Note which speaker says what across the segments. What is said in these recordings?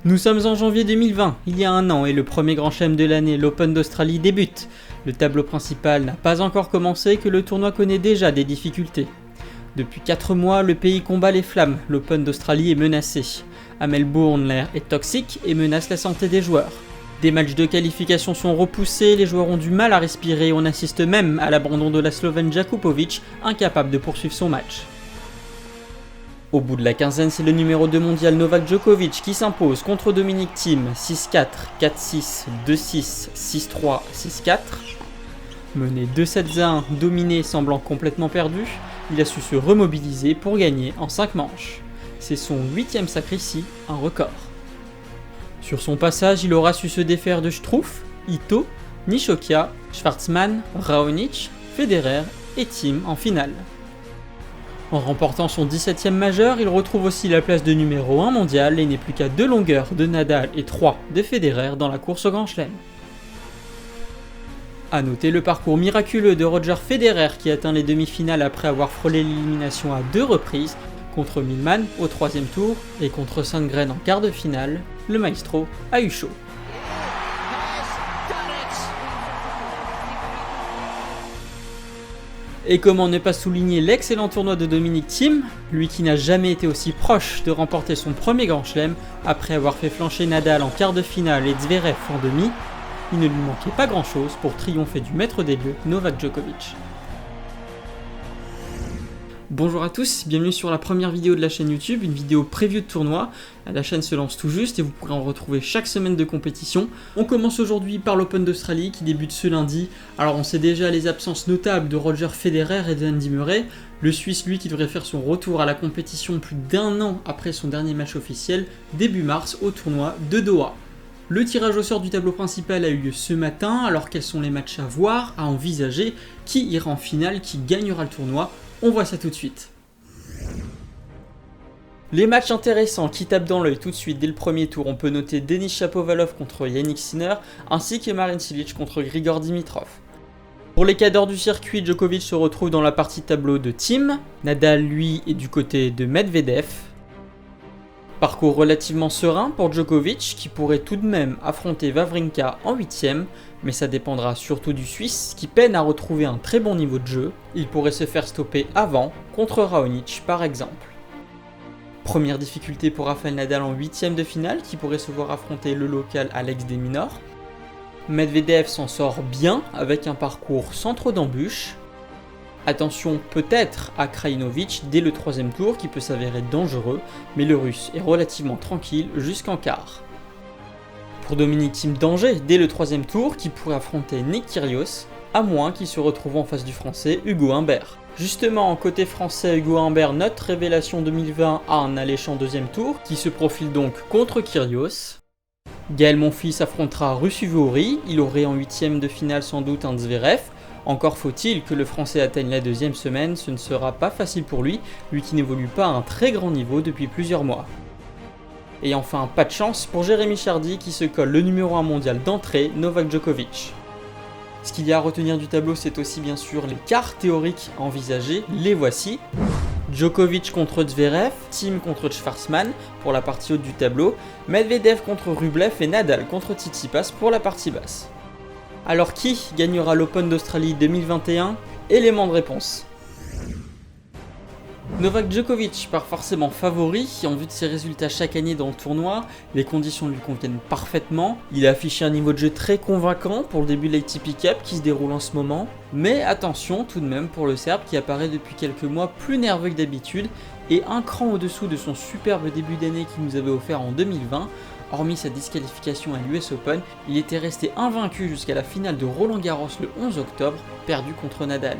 Speaker 1: Nous sommes en janvier 2020, il y a un an, et le premier grand chelem de l'année, l'Open d'Australie, débute. Le tableau principal n'a pas encore commencé que le tournoi connaît déjà des difficultés. Depuis 4 mois, le pays combat les flammes, l'Open d'Australie est menacé. À Melbourne, l'air est toxique et menace la santé des joueurs. Des matchs de qualification sont repoussés, les joueurs ont du mal à respirer, on assiste même à l'abandon de la Slovène Jakupovic, incapable de poursuivre son match. Au bout de la quinzaine, c'est le numéro 2 mondial Novak Djokovic qui s'impose contre Dominic Thiem 6-4, 4-6, 2-6, 6-3, 6-4. Mené 2-7-1, dominé, semblant complètement perdu, il a su se remobiliser pour gagner en 5 manches. C'est son 8e sacre ici, un record. Sur son passage, il aura su se défaire de Struff, Ito, Nishokia, Schwartzman, Raonic, Federer et Thiem en finale. En remportant son 17e majeur, il retrouve aussi la place de numéro 1 mondial et n'est plus qu'à 2 longueurs de Nadal et 3 de Federer dans la course au Grand Chelem. A noter le parcours miraculeux de Roger Federer qui atteint les demi-finales après avoir frôlé l'élimination à 2 reprises, contre Millman au 3e tour et contre Sandgren en quart de finale, le maestro a eu chaud. Et comment ne pas souligner l'excellent tournoi de Dominic Thiem, lui qui n'a jamais été aussi proche de remporter son premier grand chelem après avoir fait flancher Nadal en quart de finale et Zverev en demi, il ne lui manquait pas grand chose pour triompher du maître des lieux, Novak Djokovic. Bonjour à tous, bienvenue sur la première vidéo de la chaîne YouTube, une vidéo preview de tournoi. La chaîne se lance tout juste et vous pourrez en retrouver chaque semaine de compétition. On commence aujourd'hui par l'Open d'Australie qui débute ce lundi. Alors on sait déjà les absences notables de Roger Federer et de Andy Murray. Le Suisse, lui, qui devrait faire son retour à la compétition plus d'1 an après son dernier match officiel, début mars au tournoi de Doha. Le tirage au sort du tableau principal a eu lieu ce matin, alors quels sont les matchs à voir, à envisager, qui ira en finale, qui gagnera le tournoi. On voit ça tout de suite. Les matchs intéressants qui tapent dans l'œil tout de suite dès le premier tour, on peut noter Denis Shapovalov contre Yannick Sinner, ainsi que Marin Cilic contre Grigor Dimitrov. Pour les cadors du circuit, Djokovic se retrouve dans la partie tableau de Thiem, Nadal lui est du côté de Medvedev. Parcours relativement serein pour Djokovic qui pourrait tout de même affronter Wawrinka en 8ème, mais ça dépendra surtout du Suisse qui peine à retrouver un très bon niveau de jeu. Il pourrait se faire stopper avant contre Raonic par exemple. Première difficulté pour Rafael Nadal en 8ème de finale qui pourrait se voir affronter le local Alex de Minaur. Medvedev s'en sort bien avec un parcours sans trop d'embûches. Attention peut-être à Krajinovic dès le 3ème tour qui peut s'avérer dangereux, mais le russe est relativement tranquille jusqu'en quart. Pour Dominic Thiem, danger dès le 3ème tour qui pourrait affronter Nick Kyrgios, à moins qu'il se retrouve en face du français Hugo Humbert. Justement, côté français, Hugo Humbert, notre révélation 2020, a un alléchant 2ème tour qui se profile donc contre Kyrgios. Gaël Monfils affrontera Ruusu Vuori, il aurait en 8ème de finale sans doute un Zverev. Encore faut-il que le français atteigne la 2ème semaine, ce ne sera pas facile pour lui qui n'évolue pas à un très grand niveau depuis plusieurs mois. Et enfin, pas de chance pour Jérémy Chardy qui se colle le numéro 1 mondial d'entrée, Novak Djokovic. Ce qu'il y a à retenir du tableau, c'est aussi bien sûr les quarts théoriques à envisager, les voici. Djokovic contre Zverev, Thiem contre Schwartzman pour la partie haute du tableau, Medvedev contre Rublev et Nadal contre Tsitsipas pour la partie basse. Alors qui gagnera l'Open d'Australie 2021 ? Élément de réponse. Novak Djokovic part forcément favori, en vue de ses résultats chaque année dans le tournoi, les conditions lui conviennent parfaitement, il a affiché un niveau de jeu très convaincant pour le début de l'ATP Cup qui se déroule en ce moment, mais attention tout de même pour le Serbe qui apparaît depuis quelques mois plus nerveux que d'habitude et un cran au-dessous de son superbe début d'année qu'il nous avait offert en 2020. Hormis sa disqualification à l'US Open, il était resté invaincu jusqu'à la finale de Roland Garros le 11 octobre, perdu contre Nadal.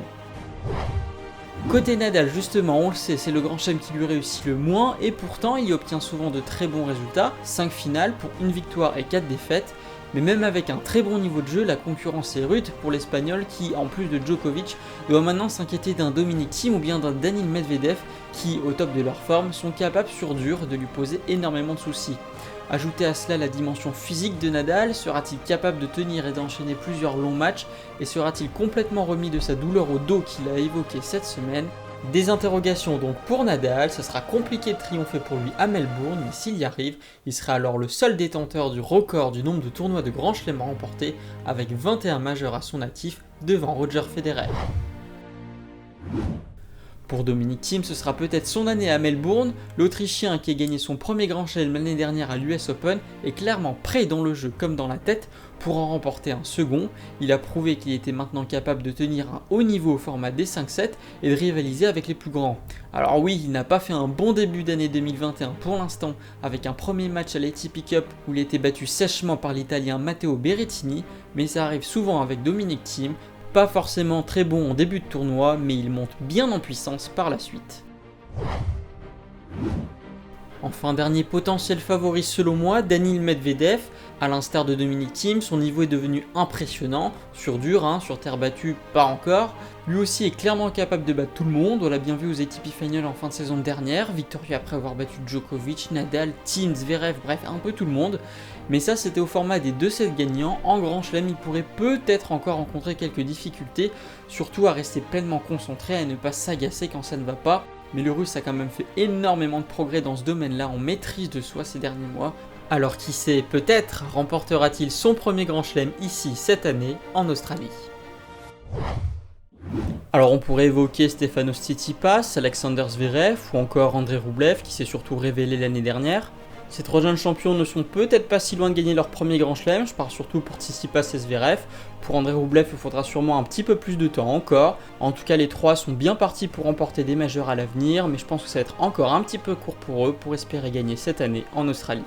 Speaker 1: Côté Nadal justement, on le sait, c'est le grand chelem qui lui réussit le moins et pourtant il y obtient souvent de très bons résultats, 5 finales pour 1 victoire et 4 défaites, mais même avec un très bon niveau de jeu, la concurrence est rude pour l'Espagnol qui, en plus de Djokovic, doit maintenant s'inquiéter d'un Dominic Thiem ou bien d'un Daniil Medvedev qui, au top de leur forme, sont capables sur dur de lui poser énormément de soucis. Ajoutez à cela la dimension physique de Nadal, sera-t-il capable de tenir et d'enchaîner plusieurs longs matchs et sera-t-il complètement remis de sa douleur au dos qu'il a évoquée cette semaine ? Des interrogations donc pour Nadal, ça sera compliqué de triompher pour lui à Melbourne, mais s'il y arrive, il sera alors le seul détenteur du record du nombre de tournois de Grand Chelem remportés, avec 21 majeurs à son actif, devant Roger Federer. Pour Dominic Thiem, ce sera peut-être son année à Melbourne. L'Autrichien qui a gagné son premier Grand Chelem l'année dernière à l'US Open est clairement prêt dans le jeu comme dans la tête pour en remporter un second. Il a prouvé qu'il était maintenant capable de tenir un haut niveau au format des 5-7 et de rivaliser avec les plus grands. Alors oui, il n'a pas fait un bon début d'année 2021 pour l'instant, avec un premier match à l'ATP Cup où il a été battu sèchement par l'Italien Matteo Berrettini, mais ça arrive souvent avec Dominic Thiem. Pas forcément très bon en début de tournoi, mais il monte bien en puissance par la suite. Enfin, dernier potentiel favori selon moi, Daniil Medvedev. A l'instar de Dominic Thiem, son niveau est devenu impressionnant, sur dur, sur terre battue, pas encore. Lui aussi est clairement capable de battre tout le monde, on l'a bien vu aux ATP Finals en fin de saison dernière, victorieux après avoir battu Djokovic, Nadal, Thiem, Zverev, bref, un peu tout le monde. Mais ça c'était au format des 2 sets gagnants, en Grand Chelem il pourrait peut-être encore rencontrer quelques difficultés, surtout à rester pleinement concentré, à ne pas s'agacer quand ça ne va pas. Mais le Russe a quand même fait énormément de progrès dans ce domaine-là en maîtrise de soi ces derniers mois. Alors qui sait, peut-être remportera-t-il son premier Grand Chelem ici cette année en Australie. Alors on pourrait évoquer Stefanos Tsitsipas, Alexander Zverev ou encore Andrei Rublev qui s'est surtout révélé l'année dernière. Ces 3 jeunes champions ne sont peut-être pas si loin de gagner leur premier Grand Chelem, je parle surtout pour Tsitsipas et Zverev. Pour Andrei Rublev, il faudra sûrement un petit peu plus de temps encore. En tout cas, les 3 sont bien partis pour remporter des majeurs à l'avenir, mais je pense que ça va être encore un petit peu court pour eux pour espérer gagner cette année en Australie.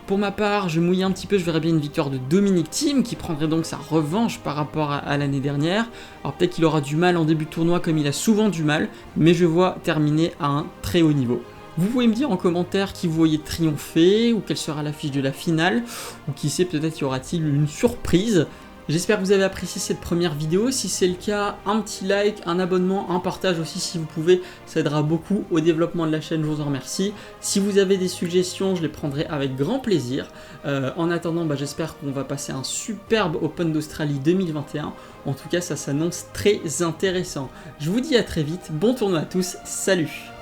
Speaker 1: Pour ma part, je mouille un petit peu, je verrais bien une victoire de Dominic Thiem qui prendrait donc sa revanche par rapport à l'année dernière. Alors peut-être qu'il aura du mal en début de tournoi comme il a souvent du mal, mais je vois terminer à un très haut niveau. Vous pouvez me dire en commentaire qui vous voyez triompher, ou quelle sera l'affiche de la finale, ou qui sait, peut-être y aura-t-il une surprise. J'espère que vous avez apprécié cette première vidéo, si c'est le cas, un petit like, un abonnement, un partage aussi si vous pouvez, ça aidera beaucoup au développement de la chaîne, je vous en remercie. Si vous avez des suggestions, je les prendrai avec grand plaisir. En attendant, j'espère qu'on va passer un superbe Open d'Australie 2021, en tout cas ça s'annonce très intéressant. Je vous dis à très vite, bon tournoi à tous, salut!